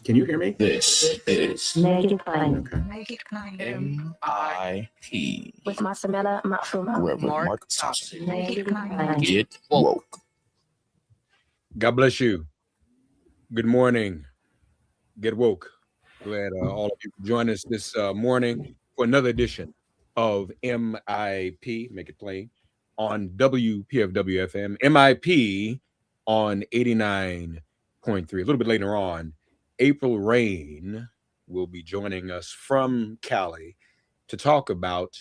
Can you hear me? This is Make it plain. Okay. Make it plain. MIP With Masamela Matfuma. with Mark Mark Thompson. Make it plain. Get woke. God bless you. Good morning. Get woke. Glad all of you could join us this morning for another edition of MIP, make it plain, on WPFW FM. MIP on 89.3. A little bit later on, April Rain will be joining us from Cali to talk about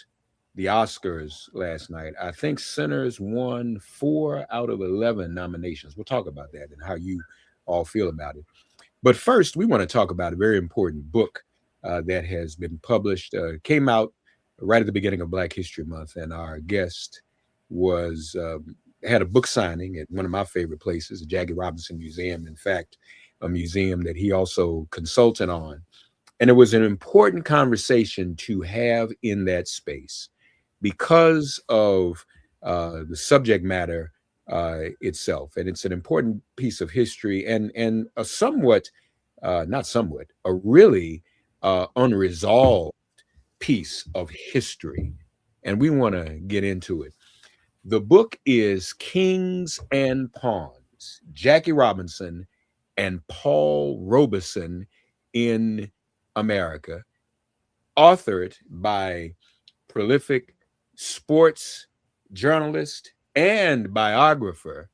the Oscars last night. I think Sinners won 4 out of 11 nominations. We'll talk about that and how you all feel about it. But first, we want to talk about a very important book that has been published, came out right at the beginning of Black History Month, and our guest was had a book signing at one of my favorite places, the Jackie Robinson Museum. In fact, a museum that he also consulted on. And it was an important conversation to have in that space because of the subject matter itself. And it's an important piece of history and a somewhat, not somewhat, a really unresolved piece of history. And we want to get into it. The book is Kings and Pawns, Jackie Robinson and Paul Robeson in America, authored by prolific sports journalist and biographer,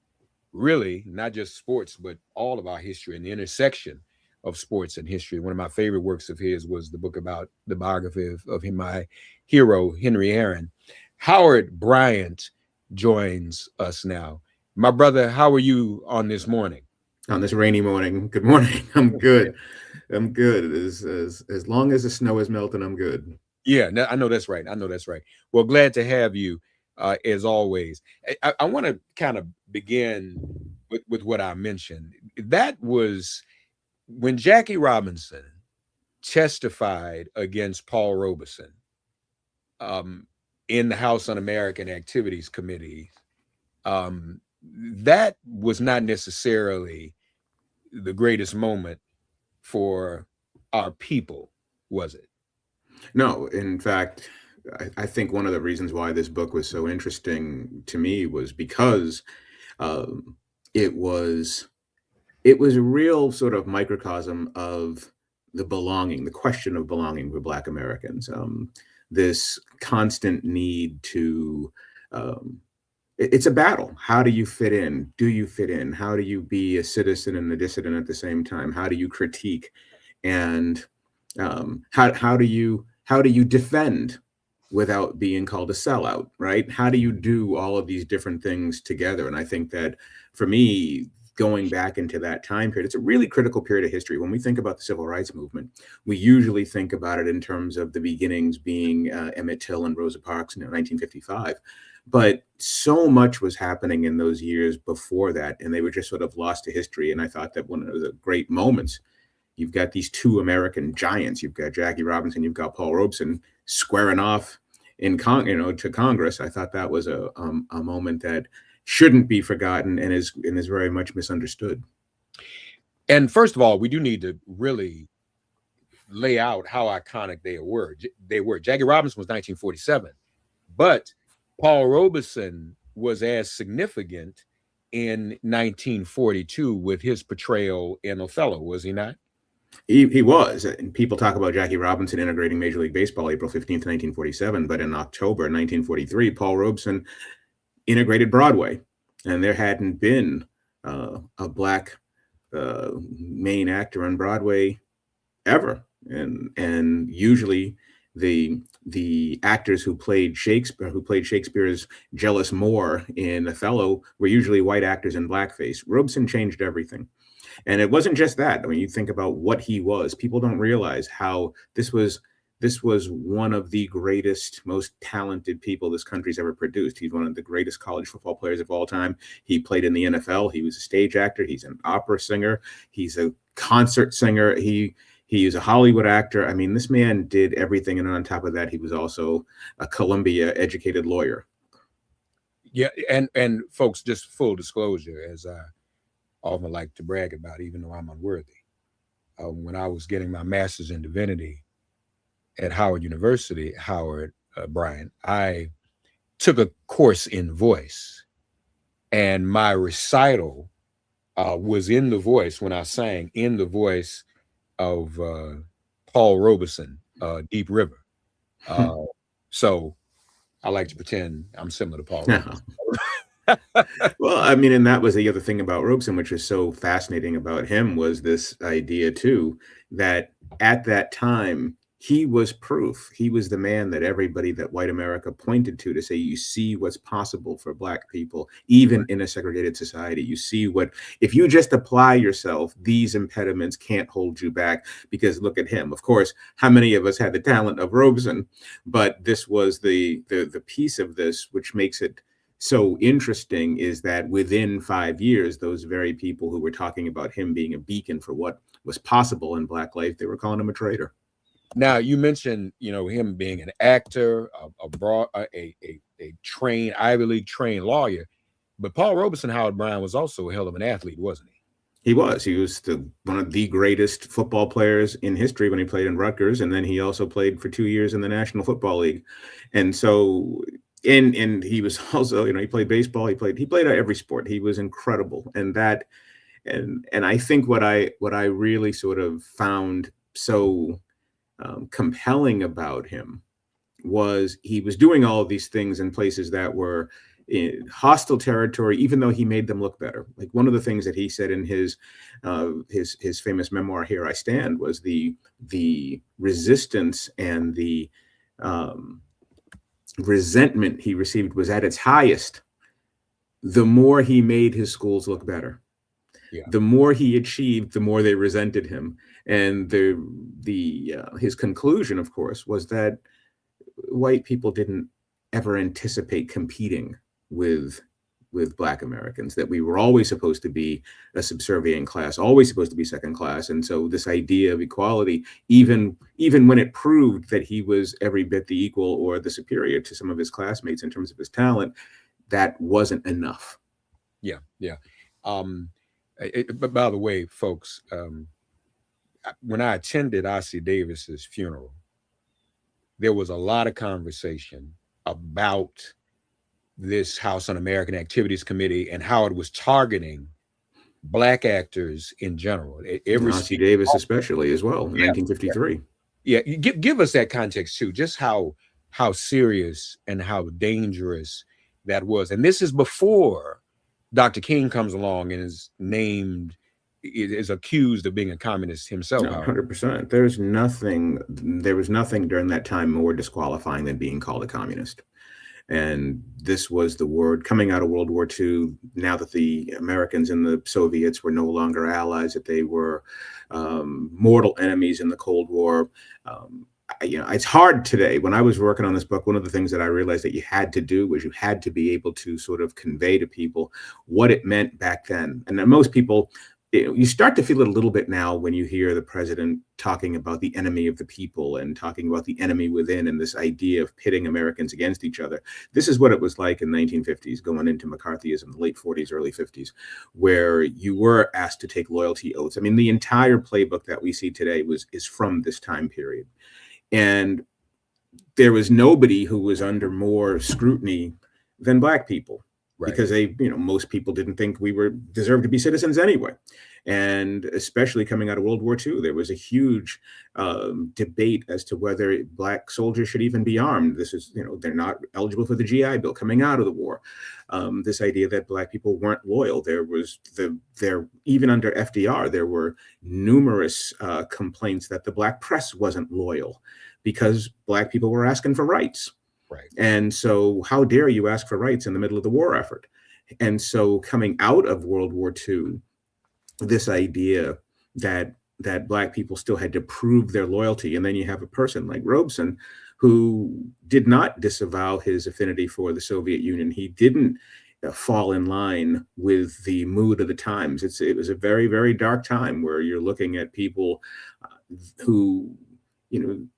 really not just sports, but all of our history and the intersection of sports and history. One of my favorite works of his was the book about the biography of him, my hero, Henry Aaron. Howard Bryant joins us now. My brother, how are you on this morning? On this rainy morning. Good morning. I'm good. I'm good. As long as the snow is melting, I'm good. Yeah, I know that's right. Well, glad to have you as always. I want to kind of begin with what I mentioned. That was when Jackie Robinson testified against Paul Robeson in the House Un-American Activities Committee. That was not necessarily the greatest moment for our people, was it? No, in fact, I think one of the reasons why this book was so interesting to me was because it was a real sort of microcosm of the question of belonging for Black Americans. This constant need to, it's a battle. How do you fit in? Do you fit in? How do you be a citizen and a dissident at the same time? How do you critique? And how do you defend without being called a sellout, right? How do you do all of these different things together? And I think that for me, going back into that time period, it's a really critical period of history. When we think about the civil rights movement, we usually think about it in terms of the beginnings being Emmett Till and Rosa Parks in 1955. But so much was happening in those years before that, and they were just sort of lost to history. And I thought that one of the great moments, you've got these two American giants. You've got Jackie Robinson, you've got Paul Robeson squaring off to Congress. I thought that was a moment that shouldn't be forgotten and is very much misunderstood. And first of all, we do need to really lay out how iconic they were. Jackie Robinson was 1947, but Paul Robeson was as significant in 1942 with his portrayal in Othello, was he not? He was. And people talk about Jackie Robinson integrating Major League Baseball April 15th, 1947, but in October 1943, Paul Robeson integrated Broadway, and there hadn't been a Black main actor on Broadway ever. And usually the actors who played Shakespeare's jealous Moor in Othello were usually white actors in blackface. Robeson changed everything. And it wasn't just that. I mean, you think about what he was. People don't realize how this was one of the greatest, most talented people this country's ever produced. He's one of the greatest college football players of all time. He played in the NFL. He was a stage actor. He's an opera singer. He's a concert singer. He is a Hollywood actor. I mean, this man did everything. And on top of that, he was also a Columbia educated lawyer. Yeah. And folks, just full disclosure, as I often like to brag about, even though I'm unworthy, when I was getting my master's in divinity at Howard University, Brian, I took a course in voice, and my recital was in the voice when I sang in the voice of Paul Robeson, Deep River. So I like to pretend I'm similar to Paul Robeson. Well, I mean, and that was the other thing about Robeson, which was so fascinating about him, was this idea too, that at that time he was proof. He was the man that everybody, that white America pointed to say, you see what's possible for Black people, even in a segregated society. You see what, if you just apply yourself, these impediments can't hold you back, because look at him. Of course, how many of us had the talent of Robeson? But this was the piece of this, which makes it so interesting, is that within 5 years, those very people who were talking about him being a beacon for what was possible in Black life, they were calling him a traitor. Now, you mentioned, him being an actor, a trained, Ivy League trained lawyer, but Paul Robeson Howard Brown was also a hell of an athlete, wasn't he? He was. He was one of the greatest football players in history when he played in Rutgers, and then he also played for 2 years in the National Football League. And so, and he was also, he played baseball. He played every sport. He was incredible, and I think what I really sort of found so compelling about him was he was doing all of these things in places that were in hostile territory, even though he made them look better. Like, one of the things that he said in his famous memoir, Here I Stand, was the resistance and the resentment he received was at its highest the more he made his schools look better. Yeah. The more he achieved, the more they resented him. And his conclusion, of course, was that white people didn't ever anticipate competing with Black Americans, that we were always supposed to be a subservient class, always supposed to be second class. And so this idea of equality, even when it proved that he was every bit the equal or the superior to some of his classmates in terms of his talent, that wasn't enough. Yeah. But by the way, folks, when I attended Ossie Davis's funeral, there was a lot of conversation about this House Un-American Activities Committee and how it was targeting Black actors in general. Ossie Davis especially as well, in 1953. Yeah, give us that context too, just how serious and how dangerous that was. And this is before Dr. King comes along and is accused of being a communist himself. 100%. There was nothing during that time more disqualifying than being called a communist. And this was the word coming out of World War II, now that the Americans and the Soviets were no longer allies, that they were mortal enemies in the Cold War. It's hard today. When I was working on this book, one of the things that I realized that you had to do was you had to be able to sort of convey to people what it meant back then. And then most people, you start to feel it a little bit now when you hear the president talking about the enemy of the people and talking about the enemy within, and this idea of pitting Americans against each other. This is what it was like in the 1950s, going into McCarthyism, the late 40s, early 50s, where you were asked to take loyalty oaths. I mean, the entire playbook that we see today is from this time period. And there was nobody who was under more scrutiny than Black people. Right. Because most people didn't think we deserved to be citizens anyway. And especially coming out of World War II, there was a huge debate as to whether Black soldiers should even be armed. This is, they're not eligible for the GI Bill coming out of the war. This idea that Black people weren't loyal. There was even under FDR, there were numerous complaints that the Black press wasn't loyal because Black people were asking for rights. Right. And so how dare you ask for rights in the middle of the war effort? And so coming out of World War II, this idea that Black people still had to prove their loyalty. And then you have a person like Robeson who did not disavow his affinity for the Soviet Union. He didn't fall in line with the mood of the times. It was a very, very dark time where you're looking at people who,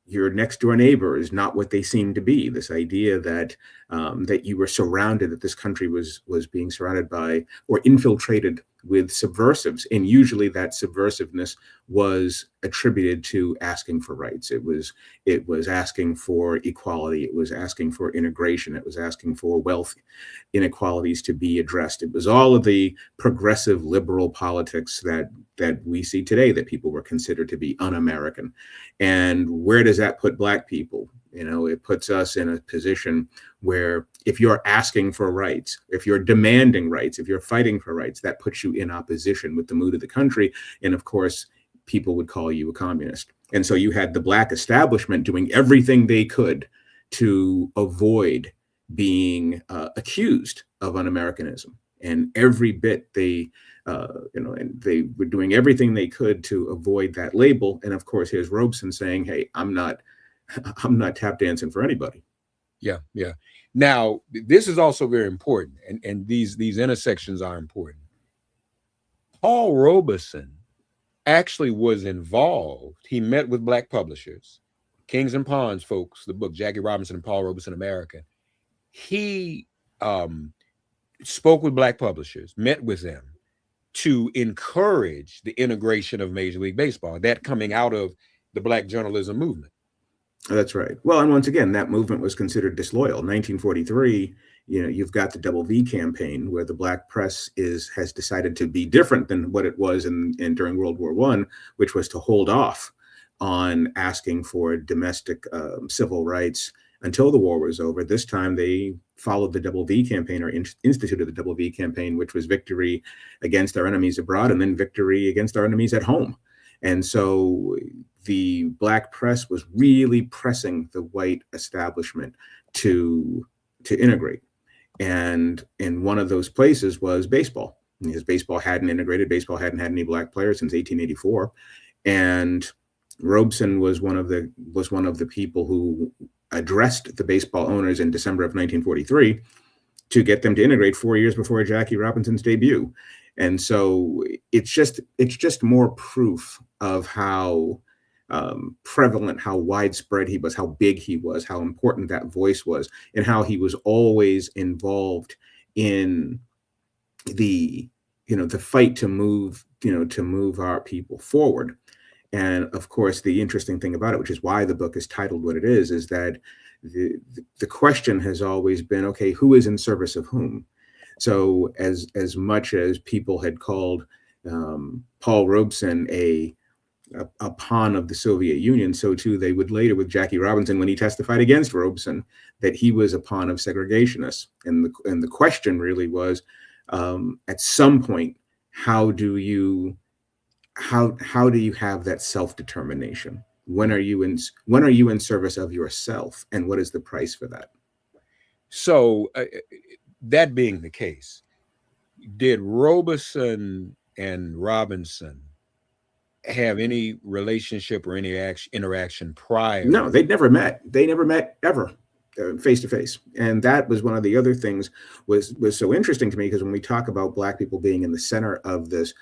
your next door neighbor is not what they seem to be. This idea that that you were surrounded, that this country was being surrounded by or infiltrated subversives, and usually that subversiveness was attributed to asking for rights. It was asking for equality. It was asking for integration. It was asking for wealth inequalities to be addressed. It was all of the progressive liberal politics that we see today that people were considered to be un-American. And where does that put Black people? You know, it puts us in a position where if you're asking for rights, if you're demanding rights, if you're fighting for rights, that puts you in opposition with the mood of the country. And of course, people would call you a communist. And so you had the Black establishment doing everything they could to avoid being accused of un-Americanism. And every bit they, and they were doing everything they could to avoid that label. And of course, here's Robeson saying, hey, I'm not tap dancing for anybody. Yeah, yeah. Now, this is also very important, and these intersections are important. Paul Robeson actually was involved. He met with Black publishers, Kings and Pawns folks, the book Jackie Robinson and Paul Robeson America. He spoke with Black publishers, met with them to encourage the integration of Major League Baseball, that coming out of the Black journalism movement. That's right. Well, and once again, that movement was considered disloyal. 1943, you've got the Double V campaign, where the Black press has decided to be different than what it was in during World War I, which was to hold off on asking for domestic civil rights until the war was over. This time, they followed the Double V campaign, or instituted the Double V campaign, which was victory against our enemies abroad and then victory against our enemies at home. And so the Black press was really pressing the white establishment to integrate. And one of those places was baseball, because baseball hadn't integrated. Baseball hadn't had any Black players since 1884. And Robeson was one of the people who addressed the baseball owners in December of 1943 to get them to integrate 4 years before Jackie Robinson's debut. And so it's just more proof of how prevalent, how widespread he was, how big he was, how important that voice was, and how he was always involved in the fight to move our people forward. And of course, the interesting thing about it, which is why the book is titled what it is that the question has always been, okay, who is in service of whom? So as much as people had called Paul Robeson a pawn of the Soviet Union, so too they would later with Jackie Robinson, when he testified against Robeson, that he was a pawn of segregationists. And the question really was, at some point, how do you have that self-determination? When are you in service of yourself, and what is the price for that? So that being the case, did Robeson and Robinson have any relationship or any interaction prior? No, they'd never met. They never met ever, face to face. And that was one of the other things was so interesting to me, because when we talk about Black people being in the center of this,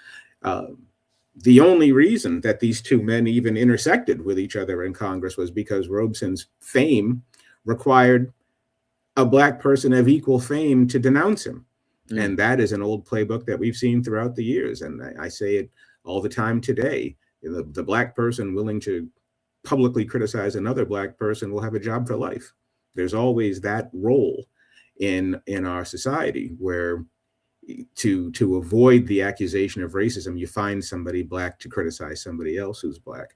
the only reason that these two men even intersected with each other in Congress was because Robeson's fame required a Black person of equal fame to denounce him. And that is an old playbook that we've seen throughout the years. And I say it all the time today. The Black person willing to publicly criticize another Black person will have a job for life. There's always that role in our society where to avoid the accusation of racism, you find somebody Black to criticize somebody else who's Black.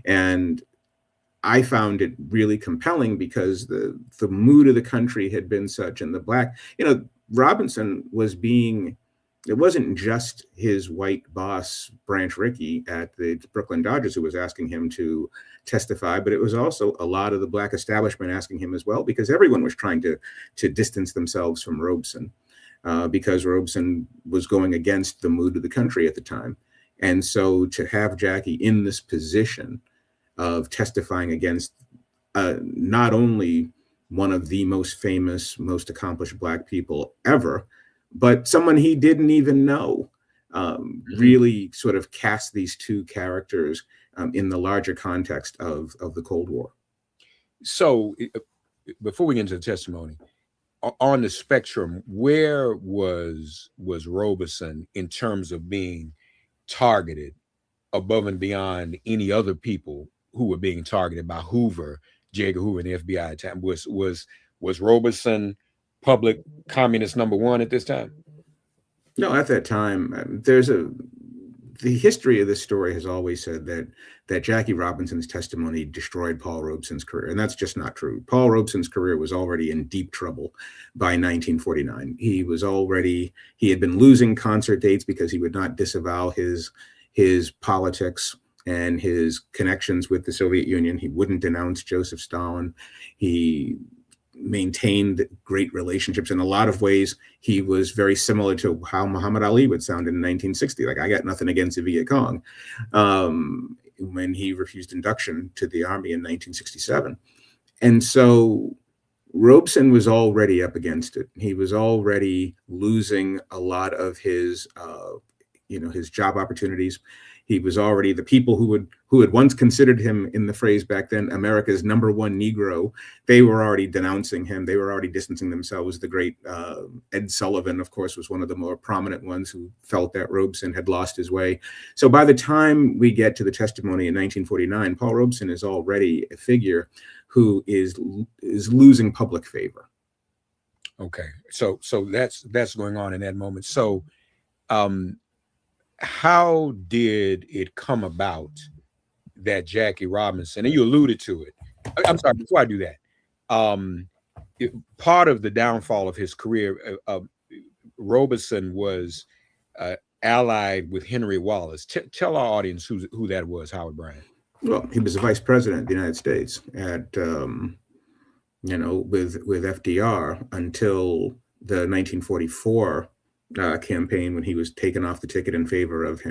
And I found it really compelling because the mood of the country had been such, and the Black, Robinson was it wasn't just his white boss, Branch Rickey at the Brooklyn Dodgers, who was asking him to testify, but it was also a lot of the Black establishment asking him as well, because everyone was trying to distance themselves from Robeson, because Robeson was going against the mood of the country at the time. And so to have Jackie in this position of testifying against not only one of the most famous, most accomplished Black people ever, but someone he didn't even know, really sort of cast these two characters in the larger context of the Cold War. So before we get into the testimony, on the spectrum, where was Robeson in terms of being targeted above and beyond any other people who were being targeted by Hoover, J. Edgar Hoover, and the FBI at the time? Was Robeson public communist number one at this time? No, at that time, the history of this story has always said that Jackie Robinson's testimony destroyed Paul Robeson's career, and that's just not true. Paul Robeson's career was already in deep trouble by 1949. He had been losing concert dates because he would not disavow his politics and his connections with the Soviet Union. He wouldn't denounce Joseph Stalin. He maintained great relationships. In a lot of ways, he was very similar to how Muhammad Ali would sound in 1960. Like, I got nothing against the Viet Cong, when he refused induction to the army in 1967. And so Robeson was already up against it. He was already losing a lot of his job opportunities. He was already, the people who had once considered him, in the phrase back then, America's number one Negro, they were already denouncing him. They were already distancing themselves. The great Ed Sullivan, of course, was one of the more prominent ones who felt that Robeson had lost his way. So by the time we get to the testimony in 1949, Paul Robeson is already a figure who is losing public favor. Okay, so that's going on in that moment. So, how did it come about that Jackie Robinson, and you alluded to it. I'm sorry, before I do that, part of the downfall of his career, Robeson was allied with Henry Wallace. Tell our audience who that was, Howard Bryant. Well, he was the vice president of the United States with FDR until the 1944 campaign, when he was taken off the ticket in favor of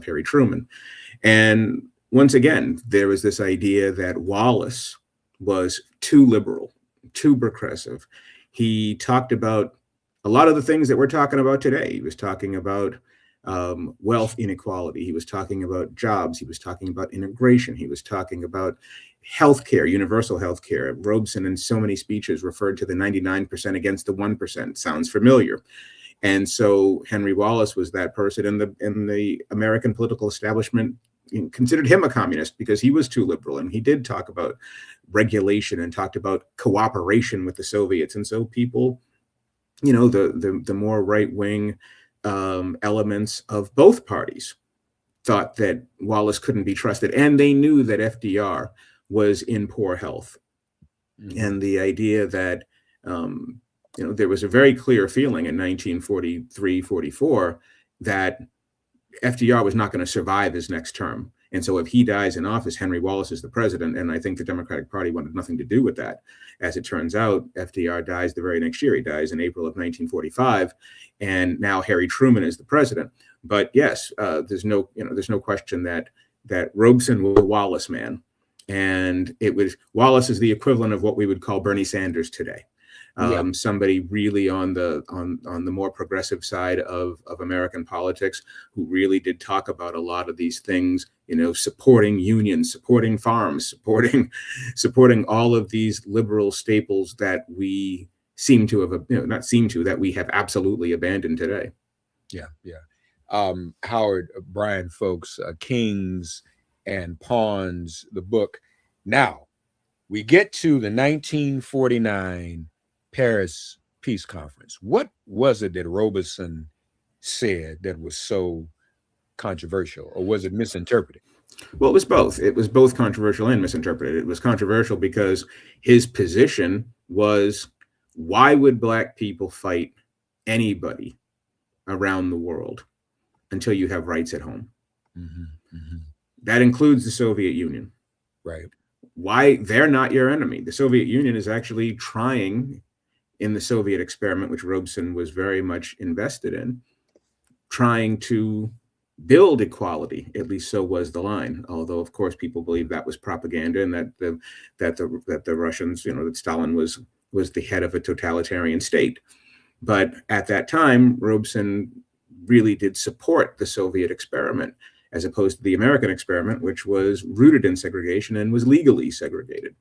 Harry Truman. And once again, there was this idea that Wallace was too liberal, too progressive. He talked about a lot of the things that we're talking about today. He was talking about wealth inequality. He was talking about jobs. He was talking about integration. He was talking about healthcare, universal healthcare. Robeson, in so many speeches, referred to the 99% against the 1%. Sounds familiar. And so Henry Wallace was that person, and the American political establishment considered him a communist because he was too liberal, and he did talk about regulation and talked about cooperation with the Soviets. And so people, the more right-wing elements of both parties thought that Wallace couldn't be trusted, and they knew that FDR was in poor health. Mm-hmm. And the idea that there was a very clear feeling in 1943-44 that FDR was not going to survive his next term. And so if he dies in office, Henry Wallace is the president. And I think the Democratic Party wanted nothing to do with that. As it turns out, FDR dies the very next year. He dies in April of 1945. And now Harry Truman is the president. But yes, there's no question that Robeson was a Wallace man. And Wallace is the equivalent of what we would call Bernie Sanders today. Somebody really on the more progressive side of American politics, who really did talk about a lot of these things, supporting unions, supporting farms, supporting all of these liberal staples that we seem to have, that we have absolutely abandoned today. Howard Bryant, folks, Kings and Pawns, the book. Now we get to the 1949 Paris Peace Conference. What was it that Robeson said that was so controversial, or was it misinterpreted? Well, it was both. It was both controversial and misinterpreted. It was controversial because his position was, why would Black people fight anybody around the world until you have rights at home? Mm-hmm, mm-hmm. That includes the Soviet Union. Right. Why? They're not your enemy. The Soviet Union is actually trying, in the Soviet experiment, which Robeson was very much invested in, trying to build equality. At least so was the line. Although, of course, people believe that was propaganda, and that the Russians, that Stalin was the head of a totalitarian state. But at that time, Robeson really did support the Soviet experiment, as opposed to the American experiment, which was rooted in segregation and was legally segregated.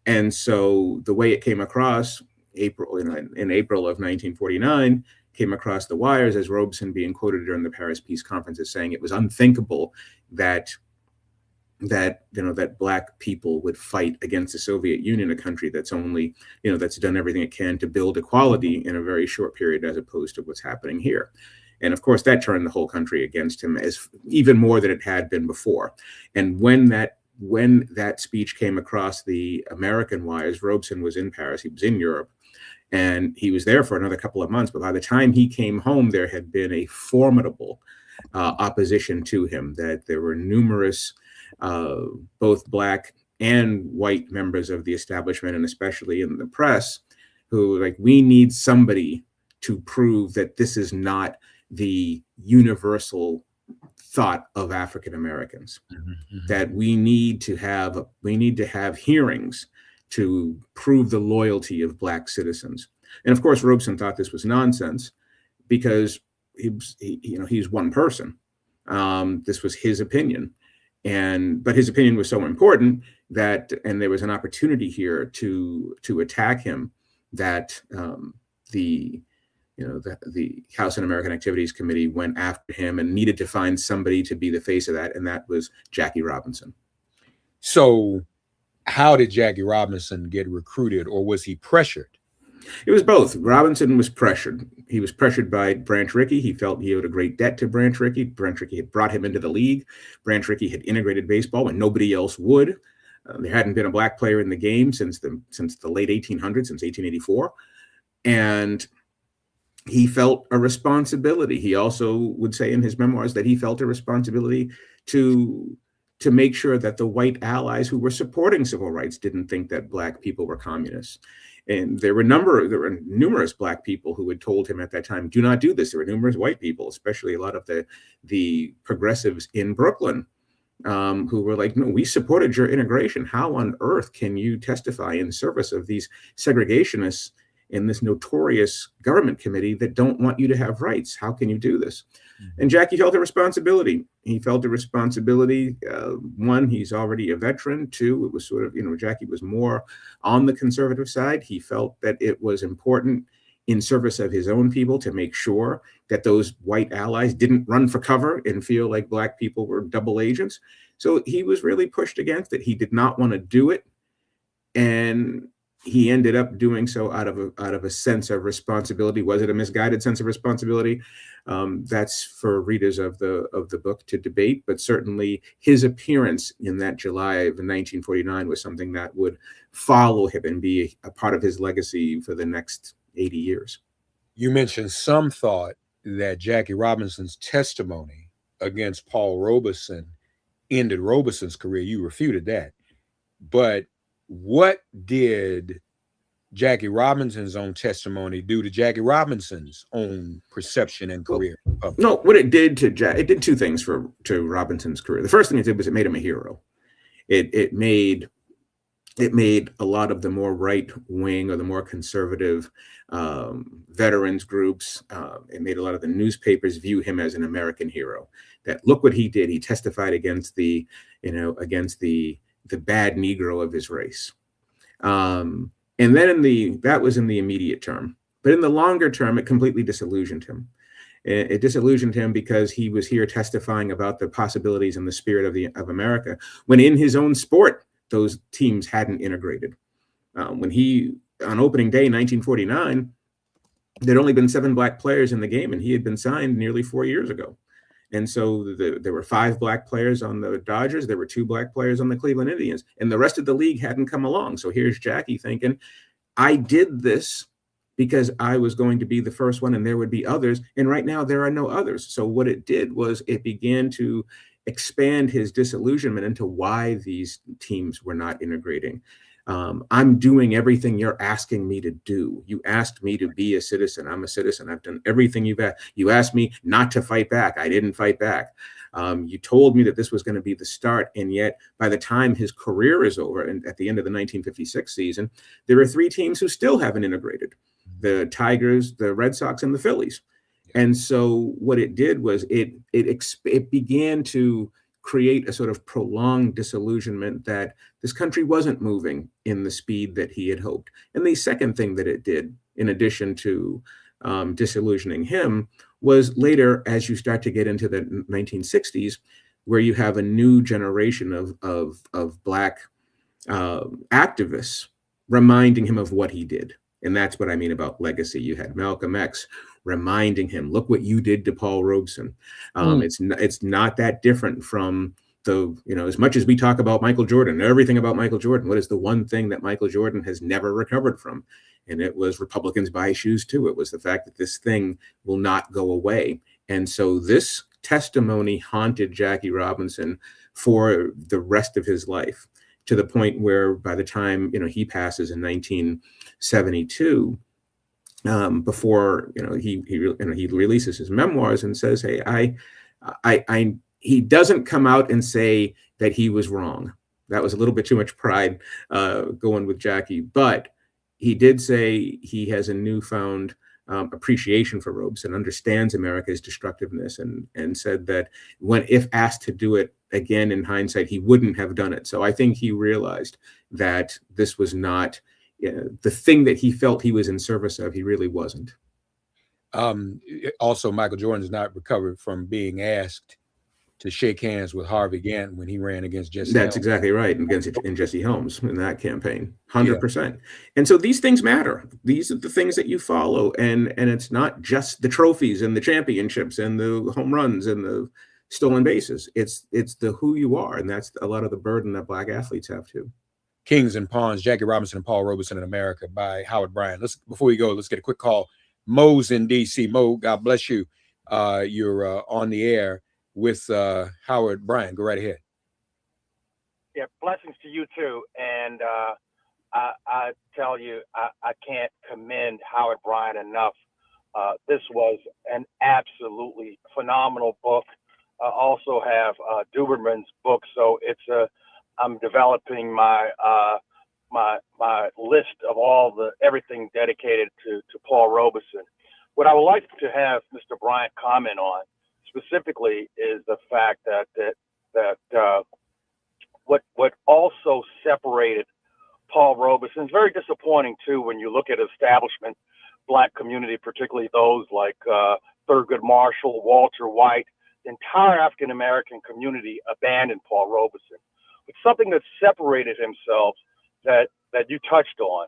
And so the way it came across April, in April of 1949, came across the wires as Robeson being quoted during the Paris Peace Conference as saying it was unthinkable that Black people would fight against the Soviet Union, a country that's only, that's done everything it can to build equality in a very short period, as opposed to what's happening here. And of course, that turned the whole country against him, as even more than it had been before. And when that speech came across the American wires, Robeson was in Paris, he was in Europe, and he was there for another couple of months. But by the time he came home, there had been a formidable opposition to him, that there were numerous both Black and white members of the establishment, and especially in the press, who were like, we need somebody to prove that this is not the universal thought of African Americans, that we need to have hearings to prove the loyalty of Black citizens. And of course, Robeson thought this was nonsense, because he's one person. This was his opinion. But his opinion was so important and there was an opportunity here to attack him, that the House Un-American Activities Committee went after him and needed to find somebody to be the face of that, and that was Jackie Robinson. So how did Jackie Robinson get recruited, or was he pressured? It was both. Robinson was pressured. He was pressured by Branch Rickey. He felt he owed a great debt to Branch Rickey. Branch Rickey had brought him into the league. Branch Rickey had integrated baseball when nobody else would. There hadn't been a Black player in the game since the late 1800s, since 1884. And he felt a responsibility. He also would say in his memoirs that he felt a responsibility to make sure that the white allies who were supporting civil rights didn't think that Black people were communists. And there were numerous Black people who had told him at that time, do not do this. There were numerous white people, especially a lot of the progressives in Brooklyn, who were like, no, we supported your integration. How on earth can you testify in service of these segregationists in this notorious government committee that don't want you to have rights? How can you do this? And Jackie felt a responsibility. He felt a responsibility. One, he's already a veteran. Two, it was sort of, Jackie was more on the conservative side. He felt that it was important in service of his own people to make sure that those white allies didn't run for cover and feel like Black people were double agents. So he was really pushed against it. He did not want to do it. And he ended up doing so out of a sense of responsibility. Was it a misguided sense of responsibility? That's for readers of the book to debate. But certainly his appearance in that July of 1949 was something that would follow him and be a part of his legacy for the next 80 years. You mentioned some thought that Jackie Robinson's testimony against Paul Robeson ended Robeson's career. You refuted that. But what did Jackie Robinson's own testimony do to Jackie Robinson's own perception and career? No, what it did it did two things to Robinson's career. The first thing it did was it made him a hero. It made a lot of the more right wing or the more conservative veterans groups. It made a lot of the newspapers view him as an American hero. That look what he did. He testified against the bad Negro of his race. And then that was in the immediate term. But in the longer term, it completely disillusioned him. It disillusioned him because he was here testifying about the possibilities and the spirit of America, when in his own sport, those teams hadn't integrated. On opening day, 1949, there'd only been 7 Black players in the game, and he had been signed nearly 4 years ago. And so there were 5 Black players on the Dodgers. There were 2 Black players on the Cleveland Indians, and the rest of the league hadn't come along. So here's Jackie thinking, I did this because I was going to be the first one and there would be others. And right now there are no others. So what it did was it began to expand his disillusionment into why these teams were not integrating. I'm doing everything you're asking me to do. You asked me to be a citizen. I'm a citizen. I've done everything you've asked. You asked me not to fight back. I didn't fight back. You told me that this was going to be the start. And yet by the time his career is over, and at the end of the 1956 season, there are 3 teams who still haven't integrated: the Tigers, the Red Sox, and the Phillies. And so what it did was it began to create a sort of prolonged disillusionment that this country wasn't moving in the speed that he had hoped. And the second thing that it did, in addition to disillusioning him, was later, as you start to get into the 1960s, where you have a new generation of Black activists reminding him of what he did. And that's what I mean about legacy. You had Malcolm X reminding him, look what you did to Paul Robeson. It's not that different from the, as much as we talk about Michael Jordan, everything about Michael Jordan, what is the one thing that Michael Jordan has never recovered from? And it was Republicans buy shoes too. It was the fact that this thing will not go away. And so this testimony haunted Jackie Robinson for the rest of his life, to the point where by the time, he passes in 1972, before, he releases his memoirs and says, hey, he doesn't come out and say that he was wrong. That was a little bit too much pride going with Jackie, but he did say he has a newfound appreciation for Robeson, understands America's destructiveness, and said that if asked to do it again in hindsight, he wouldn't have done it. So I think he realized that this was not the thing that he felt he was in service of. He really wasn't. Also, Michael Jordan has not recovered from being asked to shake hands with Harvey Gantt when he ran against Jesse That's Helms. exactly right, against Jesse Helms in that campaign, 100%. And so these things matter. These are the things that you follow, and it's not just the trophies and the championships and the home runs and the stolen bases. It's the who you are, and that's a lot of the burden that Black athletes have too. Kings and Pawns, Jackie Robinson and Paul Robeson in America by Howard Bryant. Before we go, let's get a quick call. Mo's in DC. Mo, God bless you. You're on the air with Howard Bryant. Go right ahead. Yeah, blessings to you too. And I tell you, I can't commend Howard Bryant enough. This was an absolutely phenomenal book. I also have Duberman's book, so I'm developing my list of everything dedicated to Paul Robeson. What I would like to have Mr. Bryant comment on specifically is the fact that what also separated Paul Robeson is very disappointing too when you look at establishment Black community, particularly those like Thurgood Marshall, Walter White. The entire African American community abandoned Paul Robeson. But something that separated himself that you touched on,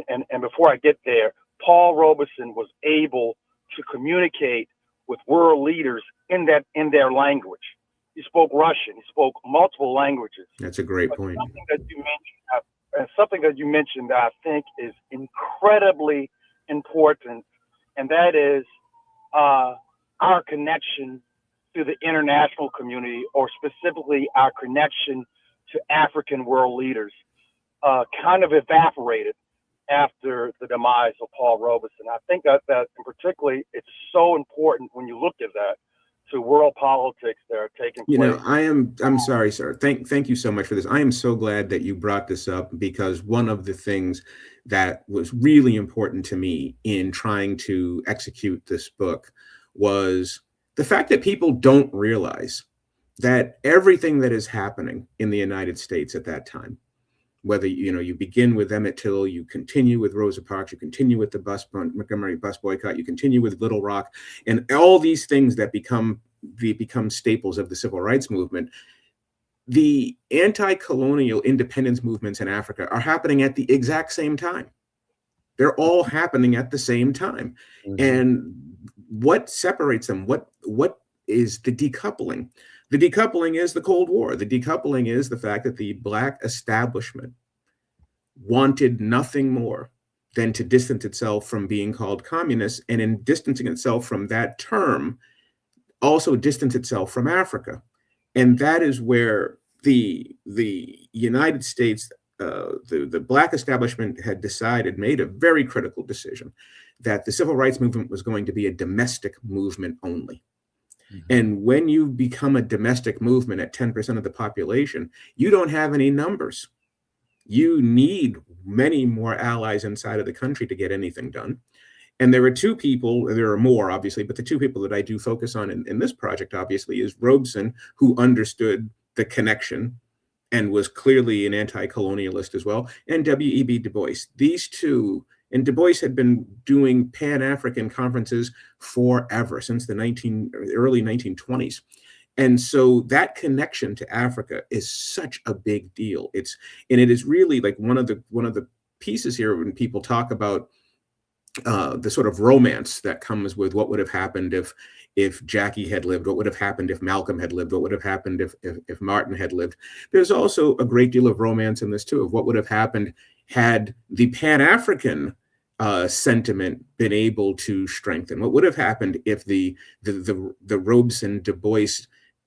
and before I get there, Paul Robeson was able to communicate with world leaders in their language. He spoke Russian. He spoke multiple languages. That's a great point. Something that you mentioned that I think is incredibly important, and that is our connection to the international community, or specifically our connection to African world leaders, kind of evaporated after the demise of Paul Robeson. I think that in particularly, it's so important when you look at that to world politics that are taking place. I'm sorry, sir. Thank you so much for this. I am so glad that you brought this up, because one of the things that was really important to me in trying to execute this book was the fact that people don't realize that everything that is happening in the United States at that time, whether you begin with Emmett Till, you continue with Rosa Parks, you continue with the Montgomery bus boycott, you continue with Little Rock, and all these things that become staples of the civil rights movement. The anti-colonial independence movements in Africa are happening at the exact same time. They're all happening at the same time. Mm-hmm. And what separates them? What is the decoupling? The decoupling is the Cold War. The decoupling is the fact that the Black establishment wanted nothing more than to distance itself from being called communist, and in distancing itself from that term, also distance itself from Africa. And that is where the United States, the Black establishment had made a very critical decision that the civil rights movement was going to be a domestic movement only. Mm-hmm. And when you become a domestic movement at 10% of the population, you don't have any numbers. You need many more allies inside of the country to get anything done. And there are two people, there are more obviously, but the two people that I do focus on in this project obviously is Robeson, who understood the connection and was clearly an anti-colonialist as well, and W.E.B. Du Bois. These two, and Du Bois had been doing Pan-African conferences forever, since the early 1920s. And so that connection to Africa is such a big deal. And it is really like one of the pieces here when people talk about the sort of romance that comes with what would have happened if Jackie had lived, what would have happened if Malcolm had lived, what would have happened if Martin had lived. There's also a great deal of romance in this too, of what would have happened had the Pan-African sentiment been able to strengthen. What would have happened if the Robeson Du Bois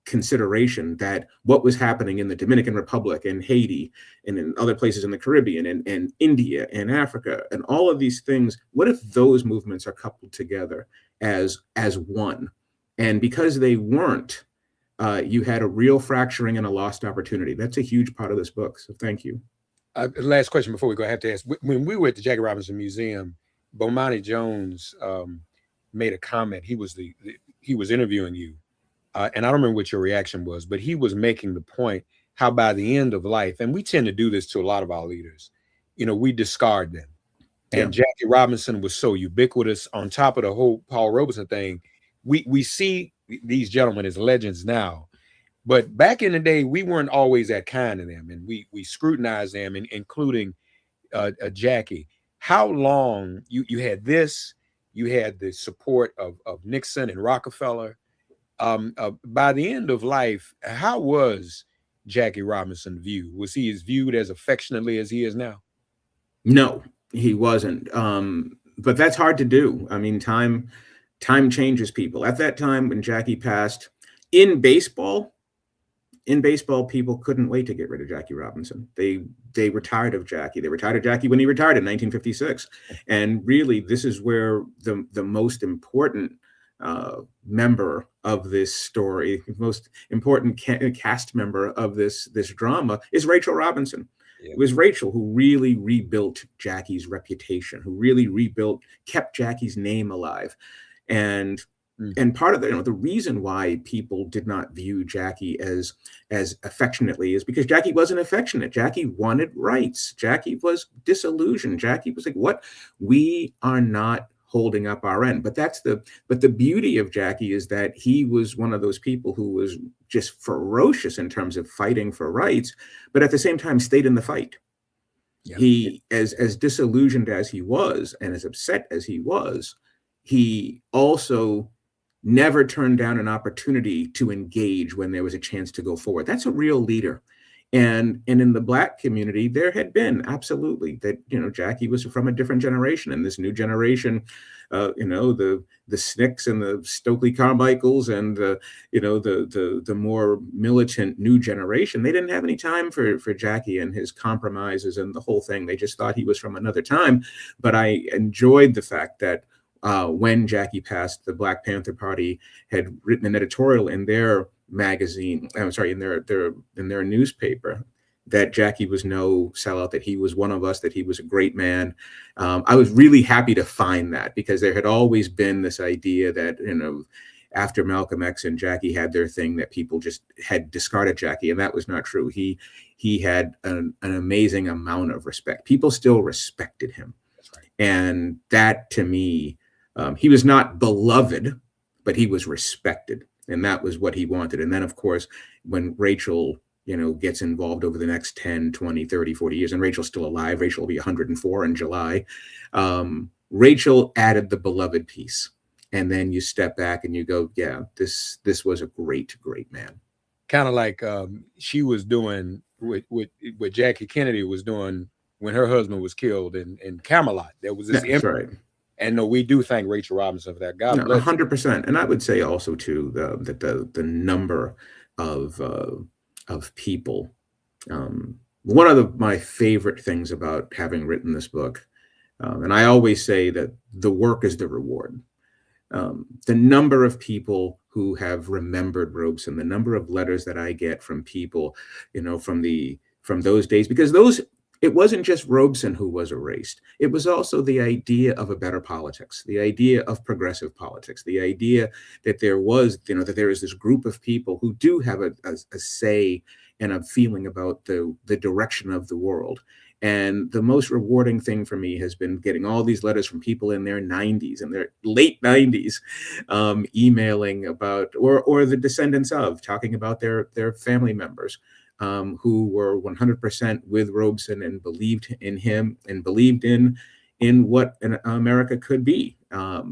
consideration that what was happening in the Dominican Republic and Haiti and in other places in the Caribbean and India and Africa and all of these things, what if those movements are coupled together as one? And because they weren't, you had a real fracturing and a lost opportunity. That's a huge part of this book. So thank you. Last question before we go, I have to ask, when we were at the Jackie Robinson Museum, Bomani Jones made a comment. He was interviewing you. And I don't remember what your reaction was, but he was making the point how by the end of life, and we tend to do this to a lot of our leaders, we discard them. And Jackie Robinson was so ubiquitous on top of the whole Paul Robeson thing. We see these gentlemen as legends now, but back in the day, we weren't always that kind to them. And we scrutinized them, including Jackie. How long you had this, you had the support of Nixon and Rockefeller. By the end of life, how was Jackie Robinson viewed? Was he as viewed as affectionately as he is now? No, he wasn't. But that's hard to do. I mean, time changes people. At that time when Jackie passed, in baseball, people couldn't wait to get rid of Jackie Robinson. They were tired of Jackie. They were tired of Jackie when he retired in 1956. And really, this is where the most important member of this story, most important cast member of this drama is Rachel Robinson. Yeah. It was Rachel who really rebuilt Jackie's reputation, who really kept Jackie's name alive. And part of the reason why people did not view Jackie as affectionately is because Jackie wasn't affectionate. Jackie wanted rights. Jackie was disillusioned. Jackie was like, "What? We are not holding up our end." But the beauty of Jackie is that he was one of those people who was just ferocious in terms of fighting for rights, but at the same time stayed in the fight. Yeah. He, as disillusioned as he was and as upset as he was, he also never turned down an opportunity to engage when there was a chance to go forward. That's a real leader. And in the Black community, there had been absolutely that, Jackie was from a different generation, and this new generation, the Snicks and the Stokely Carmichaels and the more militant new generation, they didn't have any time for Jackie and his compromises and the whole thing. They just thought he was from another time. But I enjoyed the fact that when Jackie passed, the Black Panther Party had written an editorial in their magazine, in their newspaper, that Jackie was no sellout, that he was one of us, that he was a great man. I was really happy to find that, because there had always been this idea that, after Malcolm X and Jackie had their thing, that people just had discarded Jackie, and that was not true. He had an amazing amount of respect. People still respected him. That's right. And that, to me, he was not beloved, but he was respected. And that was what he wanted. And then, of course, when Rachel, gets involved over the next 10, 20, 30, 40 years, and Rachel's still alive, Rachel will be 104 in July. Rachel added the beloved piece. And then you step back and you go, yeah, this was a great, great man. Kind of like she was doing what Jackie Kennedy was doing when her husband was killed in Camelot. There was this That's right. And no, we do thank Rachel Robinson for that. God bless. 100%. And I would say also too that the number of people. One of my favorite things about having written this book, and I always say that the work is the reward. The number of people who have remembered Robeson, the number of letters that I get from people, from those days, because it wasn't just Robeson who was erased. It was also the idea of a better politics, the idea of progressive politics, the idea that there was, that there is this group of people who do have a say and a feeling about the direction of the world. And the most rewarding thing for me has been getting all these letters from people in their 90s and their late 90s, emailing about, or the descendants of, talking about their family members who were 100% with Robeson and believed in him and believed in what America could be.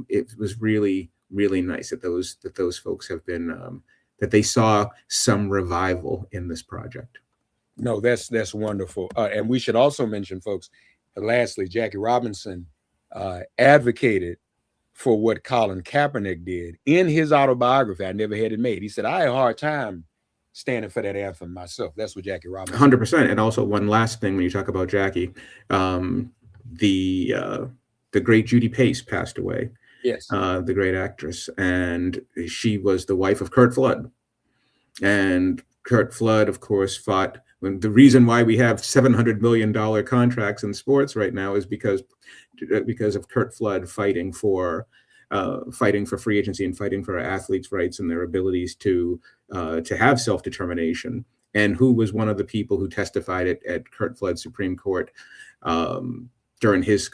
It was really, really nice that those folks have been that they saw some revival in this project. No, that's wonderful. And we should also mention, folks, lastly, Jackie Robinson advocated for what Colin Kaepernick did in his autobiography. I Never Had It Made. He said, I had a hard time standing for that anthem myself. That's what Jackie Robinson 100%. And also one last thing, when you talk about Jackie, the great Judy Pace passed away. Yes. The great actress. And she was the wife of Curt Flood. And Curt Flood, of course, fought. The reason why we have $700 million contracts in sports right now is because of Curt Flood fighting for free agency and fighting for athletes' rights and their abilities to have self-determination. And who was one of the people who testified at Curt Flood's Supreme Court during his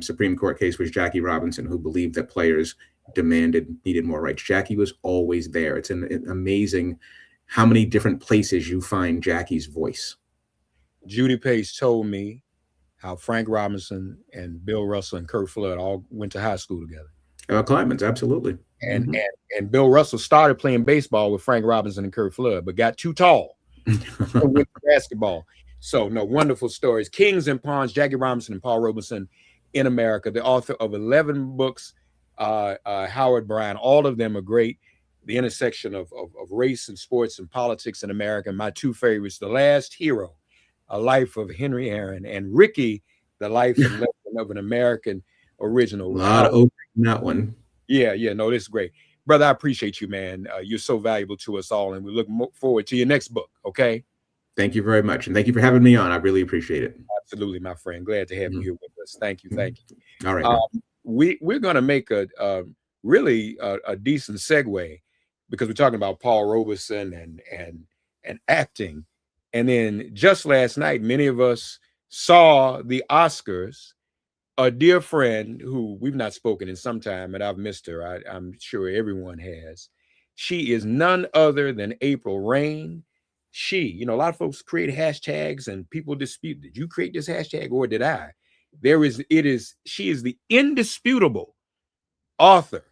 Supreme Court case was Jackie Robinson, who believed that players needed more rights. Jackie was always there. It's an amazing how many different places you find Jackie's voice. Judy Pace told me how Frank Robinson and Bill Russell and Curt Flood all went to high school together. Clemens, absolutely. And Bill Russell started playing baseball with Frank Robinson and Curt Flood, but got too tall with basketball. So, no, wonderful stories. Kings and Pawns, Jackie Robinson and Paul Robeson in America, the author of 11 books, Howard Bryan, all of them are great. The intersection of race and sports and politics in America. My two favorites, The Last Hero, A Life of Henry Aaron, and Ricky, The Life and Legend of an American Original. A lot of opening in that one. Yeah, no, this is great. Brother, I appreciate you, man. You're so valuable to us all, and we look forward to your next book, okay? Thank you very much, and thank you for having me on. I really appreciate it. Absolutely, my friend. Glad to have you here with us. Thank you. All right. We're going to make a really decent segue, because we're talking about Paul Robeson and acting. And then just last night, many of us saw the Oscars. A dear friend who we've not spoken in some time, and I've missed her. I'm sure everyone has. She is none other than April Rain. She, a lot of folks create hashtags and people dispute, did you create this hashtag or did I? She is the indisputable author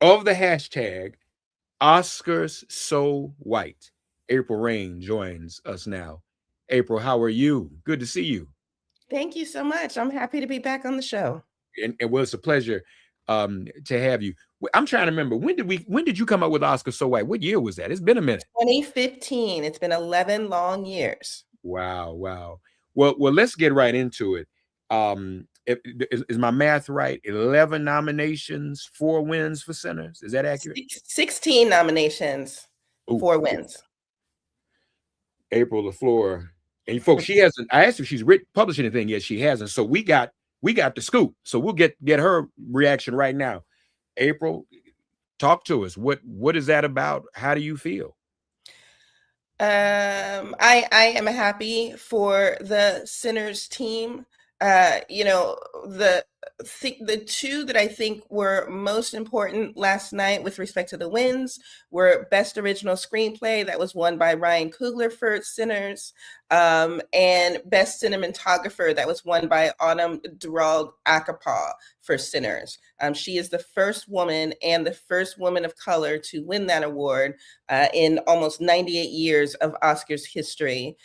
of the hashtag Oscars So White. April Rain joins us now. April, how are you? Good to see you. Thank you so much. I'm happy to be back on the show. And well, it's a pleasure to have you. I'm trying to remember, when did you come up with Oscar So White? What year was that? It's been a minute. 2015. It's been 11 long years. Wow. Well, let's get right into it. Is my math right? 11 nominations, 4 wins for Sinners. Is that accurate? 16 nominations, 4 wins. April, the floor. And folks, she hasn't. I asked if she's published anything yet. She hasn't. So we got the scoop. So we'll get her reaction right now. April, talk to us. What is that about? How do you feel? I am happy for the Sinners team. The two that I think were most important last night with respect to the wins were Best Original Screenplay, that was won by Ryan Coogler for Sinners, and Best Cinematographer, that was won by Autumn Durald-Akapah for Sinners. She is the first woman and the first woman of color to win that award in almost 98 years of Oscars history.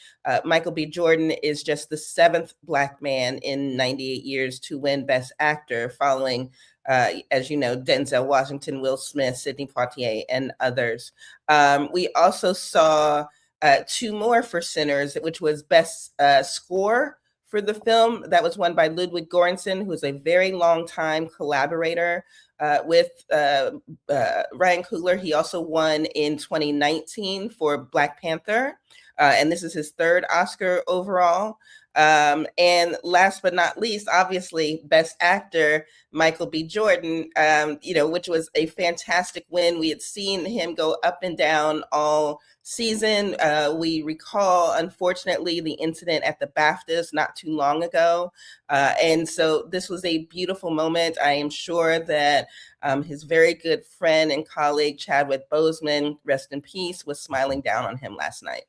Michael B. Jordan is just the 7th Black man in 98 years to win Best Actor, following, as you know, Denzel Washington, Will Smith, Sidney Poitier, and others. We also saw 2 more for Sinners, which was Best Score for the film. That was won by Ludwig Göransson, who is a very long time collaborator with Ryan Coogler. He also won in 2019 for Black Panther, and this is his 3rd Oscar overall. And last but not least, obviously, Best Actor, Michael B. Jordan, which was a fantastic win. We had seen him go up and down all season. We recall, unfortunately, the incident at the BAFTAs not too long ago. And so this was a beautiful moment. I am sure that his very good friend and colleague, Chadwick Boseman, rest in peace, was smiling down on him last night.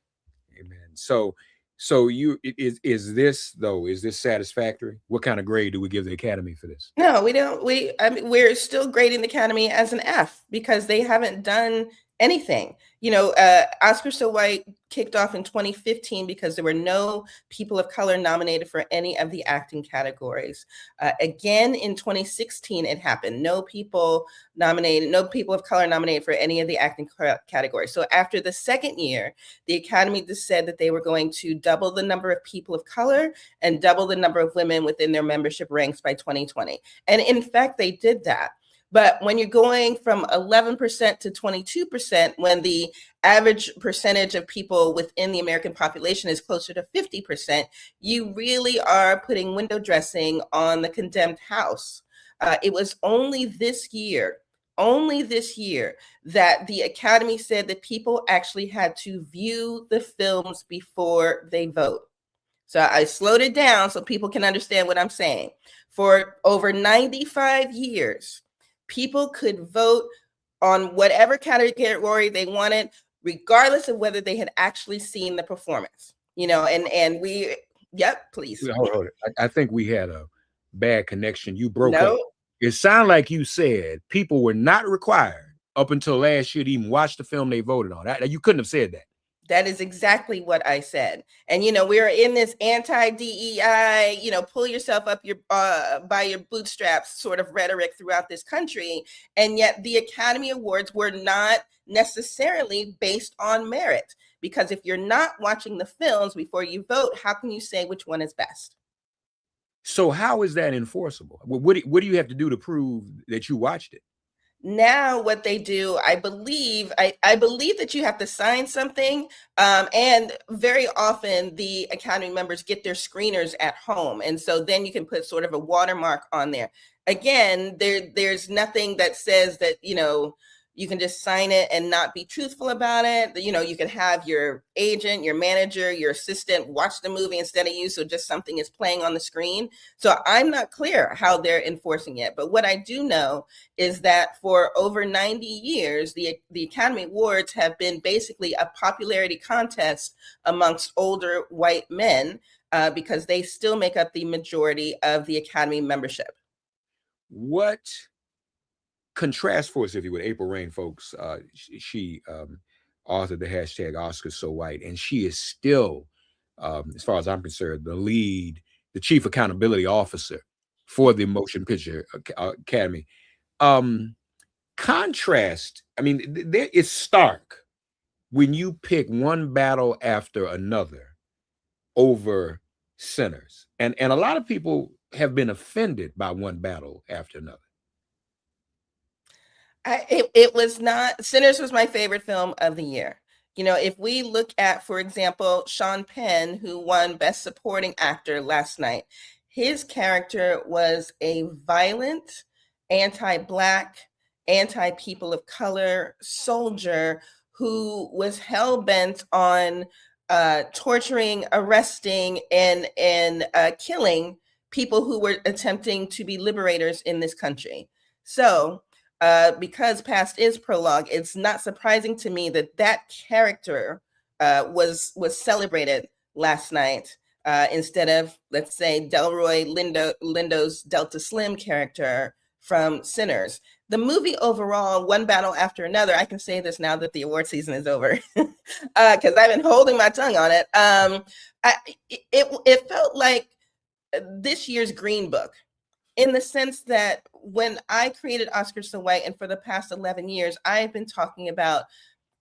Amen. So is this satisfactory? What kind of grade do we give the Academy for this? No, we don't. We're still grading the Academy as an F because they haven't done anything. Oscar So White kicked off in 2015 because there were no people of color nominated for any of the acting categories. Again, in 2016, it happened. No people of color nominated for any of the acting categories. So after the second year, the Academy just said that they were going to double the number of people of color and double the number of women within their membership ranks by 2020. And in fact, they did that. But when you're going from 11% to 22%, when the average percentage of people within the American population is closer to 50%, you really are putting window dressing on the condemned house. It was only this year that the Academy said that people actually had to view the films before they vote. So I slowed it down so people can understand what I'm saying. For over 95 years, people could vote on whatever category they wanted, regardless of whether they had actually seen the performance. Please. Hold it. I think we had a bad connection. You broke No. up. It sounded like you said people were not required up until last year to even watch the film they voted on. You couldn't have said that. That is exactly what I said. And, we are in this anti-DEI, pull yourself up by your bootstraps sort of rhetoric throughout this country. And yet the Academy Awards were not necessarily based on merit, because if you're not watching the films before you vote, how can you say which one is best? So how is that enforceable? What do you have to do to prove that you watched it? Now what they do, I believe that you have to sign something, and very often the Academy members get their screeners at home, and so then you can put sort of a watermark on there. Again, there's nothing that says that you can just sign it and not be truthful about it. You can have your agent, your manager, your assistant watch the movie instead of you, so just something is playing on the screen. So I'm not clear how they're enforcing it. But what I do know is that for over 90 years, the Academy Awards have been basically a popularity contest amongst older white men, because they still make up the majority of the Academy membership. What contrast for us, if you would, April Rain, folks. She authored the hashtag Oscar So White, and she is still, as far as I'm concerned, the chief accountability officer for the Motion Picture Academy. Contrast, it's stark when you pick one battle after another over Sinners, and a lot of people have been offended by one battle after another. It was not. Sinners was my favorite film of the year. If we look at, for example, Sean Penn, who won Best Supporting Actor last night, his character was a violent, anti-Black, anti-people of color soldier who was hell-bent on torturing, arresting, and killing people who were attempting to be liberators in this country. So, because past is prologue, it's not surprising to me that character was celebrated last night instead of, let's say, Delroy Lindo's Delta Slim character from Sinners. The movie overall, one battle after another, I can say this now that the award season is over, because I've been holding my tongue on it. It felt like this year's Green Book, in the sense that when I created Oscar So White, and for the past 11 years, I've been talking about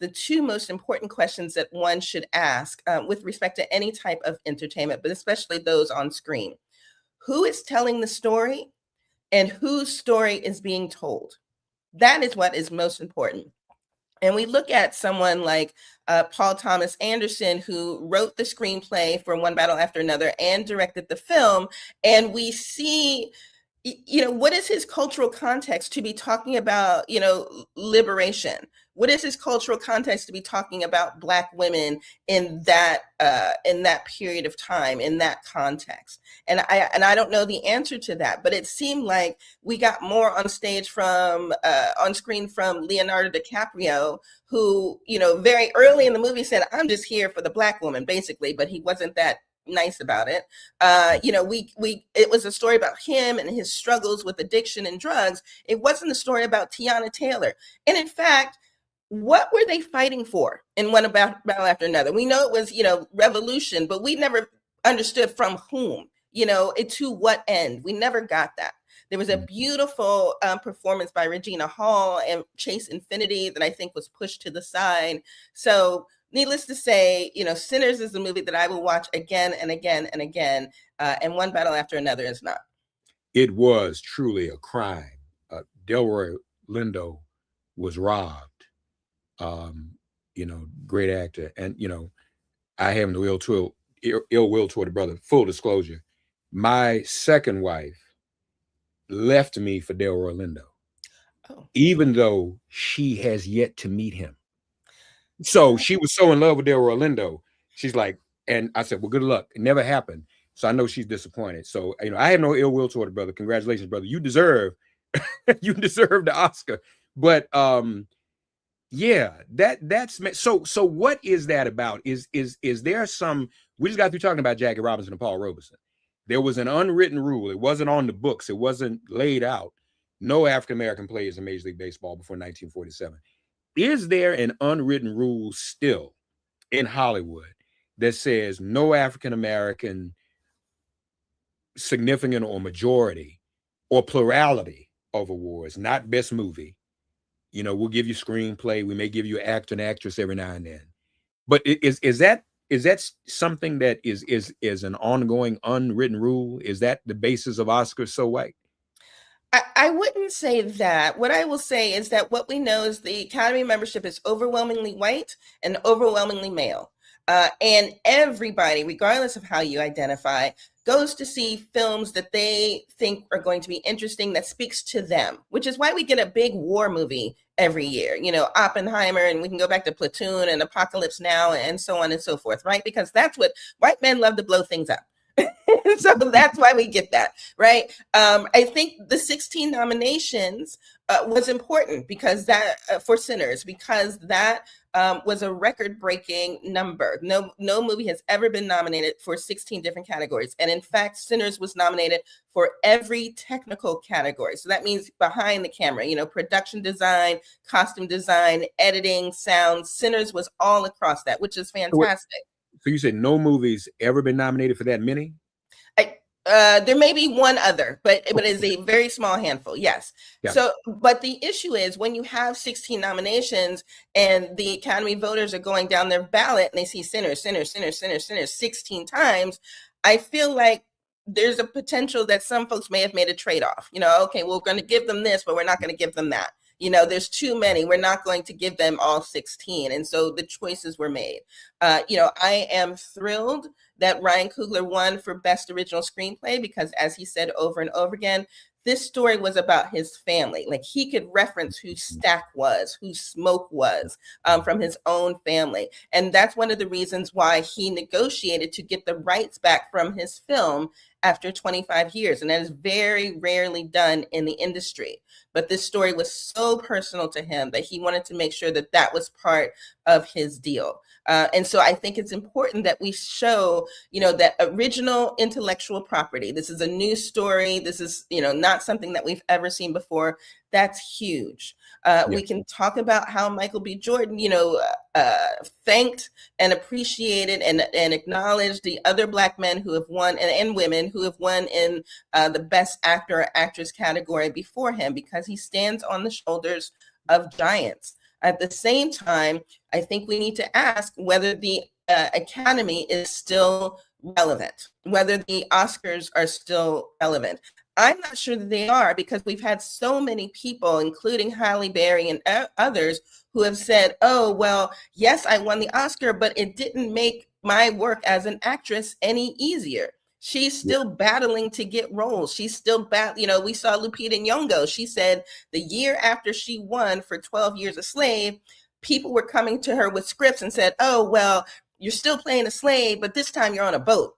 the two most important questions that one should ask with respect to any type of entertainment, but especially those on screen. Who is telling the story, and whose story is being told? That is what is most important. And we look at someone like Paul Thomas Anderson, who wrote the screenplay for One Battle After Another and directed the film, and we see, you know, what is his cultural context to be talking about, you know, liberation? What is his cultural context to be talking about Black women in that period of time, in that context? And I don't know the answer to that, but it seemed like we got more on stage from on screen from Leonardo DiCaprio, who, you know, very early in the movie said, "I'm just here for the Black woman," basically, but he wasn't that nice about it. You know, it was a story about him and his struggles with addiction and drugs. It wasn't a story about Tiana Taylor. And in fact, what were they fighting for in One Battle After Another? We know it was, you know, revolution, but we never understood from whom, you know, to what end. We never got that. There was a beautiful performance by Regina Hall and Chase Infinity that I think was pushed to the side. So needless to say, you know, Sinners is a movie that I will watch again and again and again, and One Battle After Another is not. It was truly a crime. Delroy Lindo was robbed. You know, great actor, and you know, I have no ill will toward the brother. Full disclosure, my second wife left me for Delroy Lindo, even though she has yet to meet him. So she was so in love with Delroy Lindo. She's like, and I said, well, good luck. It never happened. So I know she's disappointed. So, you know, I have no ill will toward the brother. Congratulations, brother. You deserve, you deserve the Oscar. But yeah, that's so what is that about? Is there some, we just got through talking about Jackie Robinson and Paul Robeson. There was an unwritten rule. It wasn't on the books. It wasn't laid out. No African-American players in Major League Baseball before 1947. Is there an unwritten rule still in Hollywood that says no African-American significant or majority or plurality of awards, not best movie? You know, we'll give you screenplay. We may give you actor and actress every now and then. But is that something that is an ongoing unwritten rule? Is that the basis of Oscars so white? I wouldn't say that. What I will say is that what we know is the Academy membership is overwhelmingly white and overwhelmingly male. And everybody, regardless of how you identify, goes to see films that they think are going to be interesting, that speaks to them, which is why we get a big war movie every year, you know, Oppenheimer, and we can go back to Platoon and Apocalypse Now and so on and so forth, right? Because that's what white men love, to blow things up. So that's why we get that, right? I think the 16 nominations was important because that for Sinners, because that was a record-breaking number. No movie has ever been nominated for 16 different categories. And in fact, Sinners was nominated for every technical category. So that means behind the camera, you know, production design, costume design, editing, sound. Sinners was all across that, which is fantastic. So you said no movie's ever been nominated for that many? There may be one other, but it's a very small handful. Yes. Yeah. So, but the issue is when you have 16 nominations and the Academy voters are going down their ballot and they see Sinners 16 times, I feel like there's a potential that some folks may have made a trade-off. You know, okay, we're going to give them this, but we're not going to give them that. You know, there's too many. We're not going to give them all 16. And so the choices were made. You know, I am thrilled that Ryan Coogler won for Best Original Screenplay because, as he said over and over again, this story was about his family. Like, he could reference who Stack was, who Smoke was, from his own family. And that's one of the reasons why he negotiated to get the rights back from his film after 25 years. And that is very rarely done in the industry. But this story was so personal to him that he wanted to make sure that that was part of his deal. And so I think it's important that we show, you know, that original intellectual property. This is a new story. This is, you know, not something that we've ever seen before. That's huge. We can talk about how Michael B. Jordan, you know, thanked and appreciated and acknowledged the other Black men who have won and women who have won in the Best Actor or Actress category before him, because he stands on the shoulders of giants. At the same time, I think we need to ask whether the Academy is still relevant, whether the Oscars are still relevant. I'm not sure that they are, because we've had so many people, including Halle Berry and others, who have said, oh, well, yes, I won the Oscar, but it didn't make my work as an actress any easier. She's still battling to get roles. She's still we saw Lupita Nyong'o. She said the year after she won for 12 Years a Slave, people were coming to her with scripts and said, oh, well, you're still playing a slave, but this time you're on a boat.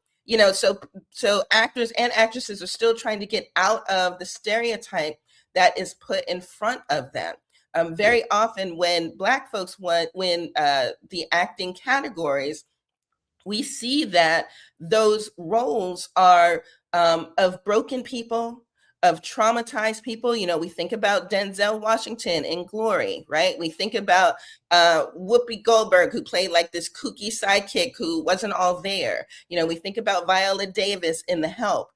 So actors and actresses are still trying to get out of the stereotype that is put in front of them. Very often when Black folks win the acting categories, we see that those roles are of broken people, of traumatized people. We think about Denzel Washington in Glory, right? We think about Whoopi Goldberg, who played like this kooky sidekick who wasn't all there. We think about Viola Davis in The Help.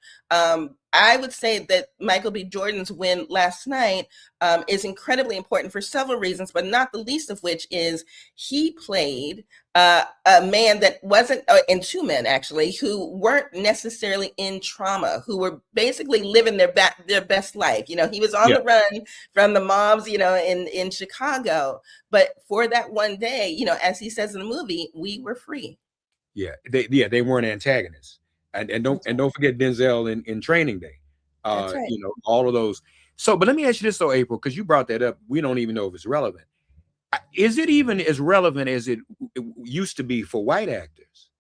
I would say that Michael B. Jordan's win last night is incredibly important for several reasons, but not the least of which is he played a man that wasn't, and two men actually, who weren't necessarily in trauma, who were basically living their best life. He was on the run from the mobs, in Chicago. But for that one day, as he says in the movie, we were free. They weren't antagonists. And don't forget Denzel in Training Day. That's right. All of those. So, but let me ask you this though, April, because you brought that up. We don't even know if it's relevant. Is it even as relevant as it used to be for white actors?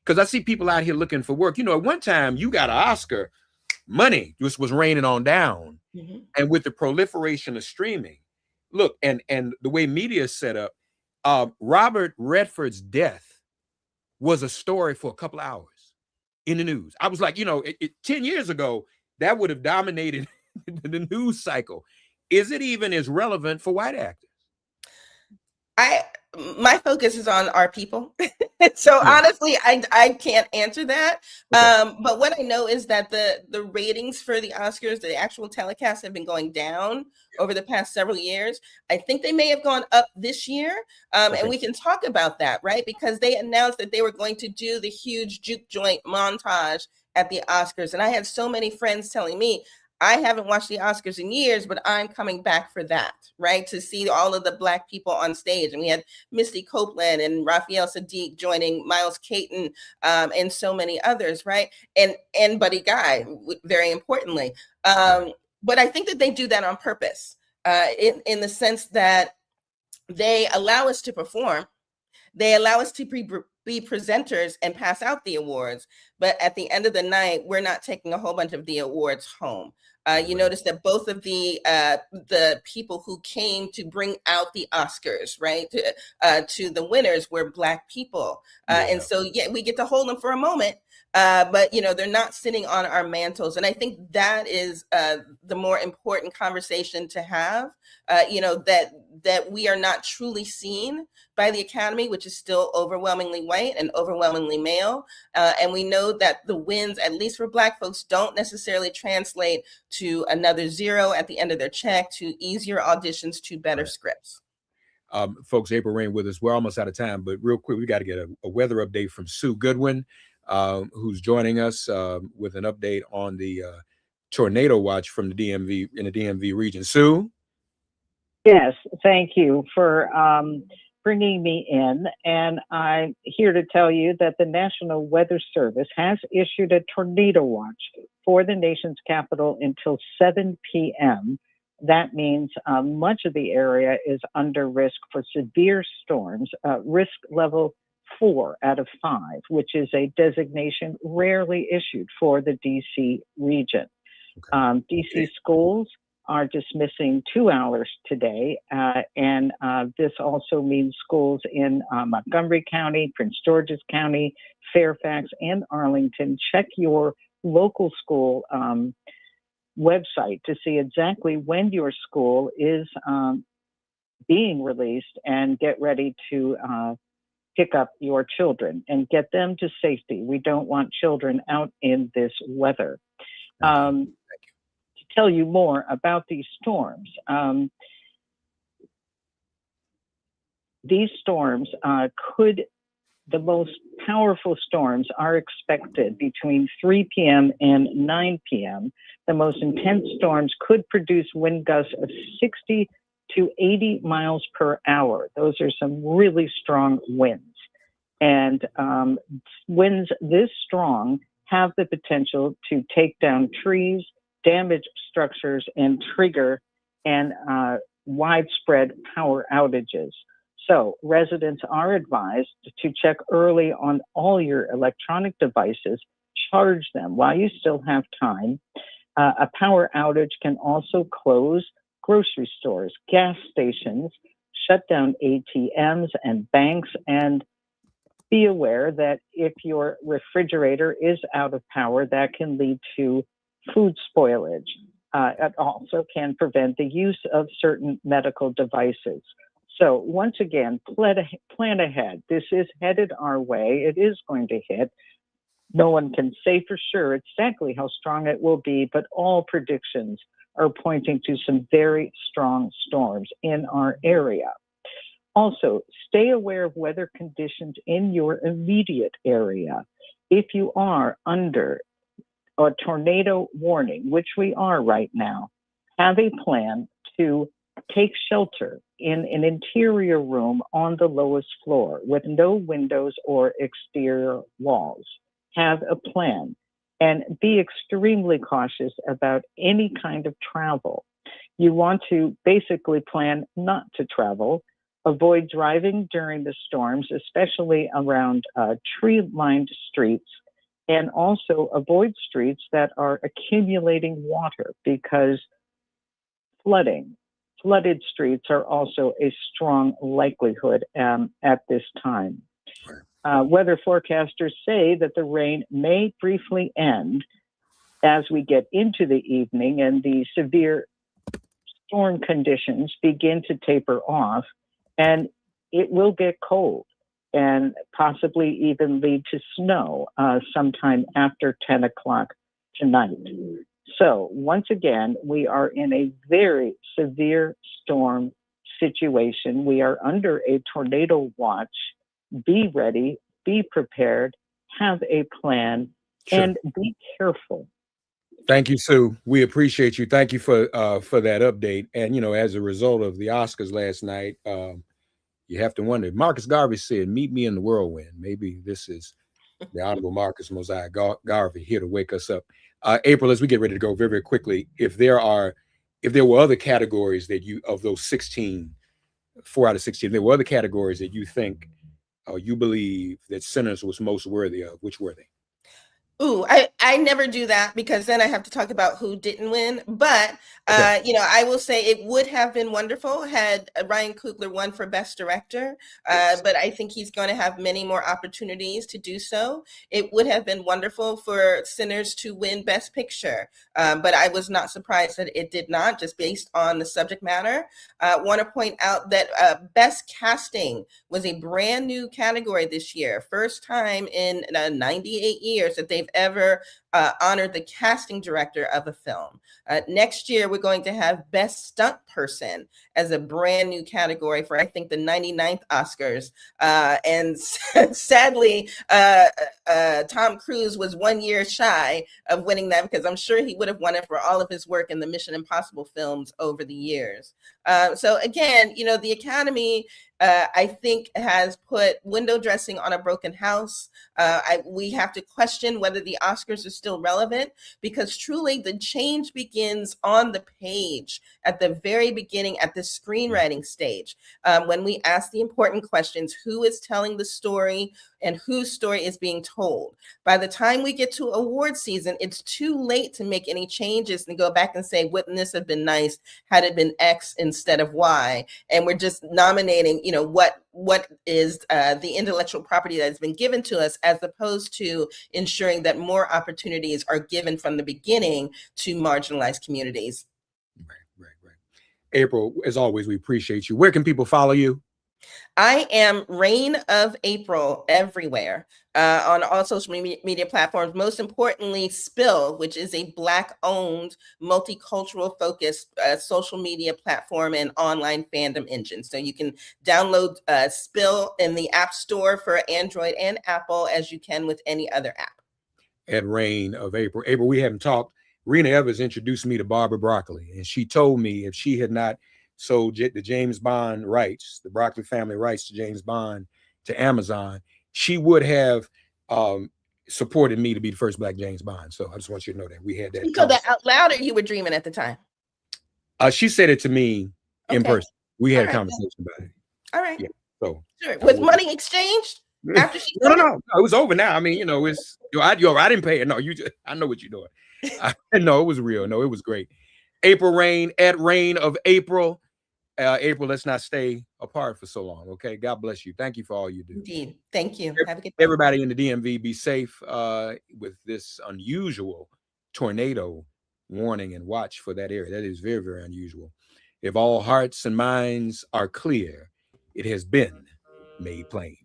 Because I see people out here looking for work. At one time you got an Oscar, money just was raining on down. Mm-hmm. And with the proliferation of streaming, look, and the way media is set up, Robert Redford's death was a story for a couple of hours in the news. I was like, 10 years ago, that would have dominated the news cycle. Is it even as relevant for white actors? My focus is on our people. So honestly, I can't answer that. Okay. But what I know is that the ratings for the Oscars, the actual telecasts, have been going down over the past several years. I think they may have gone up this year. And we can talk about that, right? Because they announced that they were going to do the huge juke joint montage at the Oscars. And I had so many friends telling me, I haven't watched the Oscars in years, but I'm coming back for that, right? To see all of the Black people on stage. And we had Misty Copeland and Raphael Sadiq joining Miles Caton and so many others, right? And Buddy Guy, very importantly. But I think that they do that on purpose in the sense that they allow us to perform. They allow us to be presenters and pass out the awards. But at the end of the night, we're not taking a whole bunch of the awards home. You notice that both of the people who came to bring out the Oscars, right, to the winners were Black people. And so, we get to hold them for a moment. But, they're not sitting on our mantles. And I think that is the more important conversation to have, that we are not truly seen by the Academy, which is still overwhelmingly white and overwhelmingly male. And we know that the wins, at least for Black folks, don't necessarily translate to another zero at the end of their check, to easier auditions, to better scripts. Folks, April Rain with us. We're almost out of time, but real quick, we got to get a weather update from Sue Goodwin, who's joining us with an update on the tornado watch from the DMV in the DMV region. Sue? Yes, thank you for bringing me in. And I'm here to tell you that the National Weather Service has issued a tornado watch for the nation's capital until 7 p.m. That means much of the area is under risk for severe storms, risk level 4 out of 5, which is a designation rarely issued for the DC region. DC schools are dismissing 2 hours today, and this also means schools in Montgomery County, Prince George's County, Fairfax, and Arlington. Check your local school website to see exactly when your school is being released, and get ready to pick up your children and get them to safety. We don't want children out in this weather. To tell you more about these storms, these storms could the most powerful storms are expected between 3 p.m. and 9 p.m. The most intense storms could produce wind gusts of 60 to 80 miles per hour. Those are some really strong winds. And winds this strong have the potential to take down trees, damage structures, and trigger widespread power outages. So residents are advised to check early on all your electronic devices, charge them while you still have time. A power outage can also close grocery stores, gas stations, shut down ATMs and banks, and be aware that if your refrigerator is out of power, that can lead to food spoilage. It also can prevent the use of certain medical devices. So once again, plan ahead. This is headed our way. It is going to hit. No one can say for sure exactly how strong it will be, but all predictions are pointing to some very strong storms in our area. Also, stay aware of weather conditions in your immediate area. If you are under a tornado warning, which we are right now, have a plan to take shelter in an interior room on the lowest floor with no windows or exterior walls. Have a plan and be extremely cautious about any kind of travel. You want to basically plan not to travel. Avoid driving during the storms, especially around tree-lined streets, and also avoid streets that are accumulating water because flooded streets are also a strong likelihood at this time. Weather forecasters say that the rain may briefly end as we get into the evening and the severe storm conditions begin to taper off, and it will get cold and possibly even lead to snow sometime after 10 o'clock tonight. So once again, we are in a very severe storm situation. We are under a tornado watch. Be ready, be prepared, have a plan, and be careful. Thank you, Sue. We appreciate you. Thank you for that update. And, you know, as a result of the Oscars last night, you have to wonder. Marcus Garvey said, "Meet me in the whirlwind." Maybe this is the Honorable Marcus Mosiah Garvey here to wake us up. April, as we get ready to go very, very quickly, if there were other categories that of those 16, 4 out of 16, there were other categories that you think or you believe that Sinners was most worthy of, which were they? Ooh, I never do that because then I have to talk about who didn't win. But, you know, I will say it would have been wonderful had Ryan Coogler won for Best Director. But I think he's going to have many more opportunities to do so. It would have been wonderful for Sinners to win Best Picture. But I was not surprised that it did not, just based on the subject matter. I want to point out that Best Casting was a brand new category this year. First time in 98 years that they've ever honored the casting director of a film. Next year, we're going to have Best Stunt Person as a brand new category for, I think, the 99th Oscars. And sadly, Tom Cruise was 1 year shy of winning that because I'm sure he would have won it for all of his work in the Mission Impossible films over the years. So again, you know, the Academy, I think, has put window dressing on a broken house. We have to question whether the Oscars are still relevant because truly the change begins on the page at the very beginning, at the screenwriting stage, when we ask the important questions: who is telling the story and whose story is being told? By the time we get to award season, it's too late to make any changes and go back and say, wouldn't this have been nice had it been X instead of Y? And we're just nominating, you know, what is the intellectual property that has been given to us, as opposed to ensuring that more opportunities are given from the beginning to marginalized communities. Right. April, as always, we appreciate you. Where can people follow you? I am Reign of April everywhere on all social media platforms. Most importantly, Spill, which is a Black-owned, multicultural focused social media platform and online fandom engine. So you can download Spill in the App Store for Android and Apple, as you can with any other app. At Reign of April. April, we haven't talked. Rena Evers introduced me to Barbara Broccoli, and she told me if she had not sold the James Bond rights, the Broccoli family rights to James Bond to Amazon, she would have supported me to be the first Black James Bond. So I just want you to know that we had that. You told that out loud, or you were dreaming at the time? She said it to me in person. We had a conversation about it. All right. Yeah. So sure. Was money exchanged after she? No. It was over now. I mean, you know, it's I didn't pay it. No, I know what you're doing. No, it was real. No, it was great. April Reign at Reign of April. April, let's not stay apart for so long. Okay. God bless you. Thank you for all you do. Indeed. Thank you. Have a good day. Everybody in the DMV, be safe with this unusual tornado warning, and watch for that area. That is very, very unusual. If all hearts and minds are clear, it has been made plain.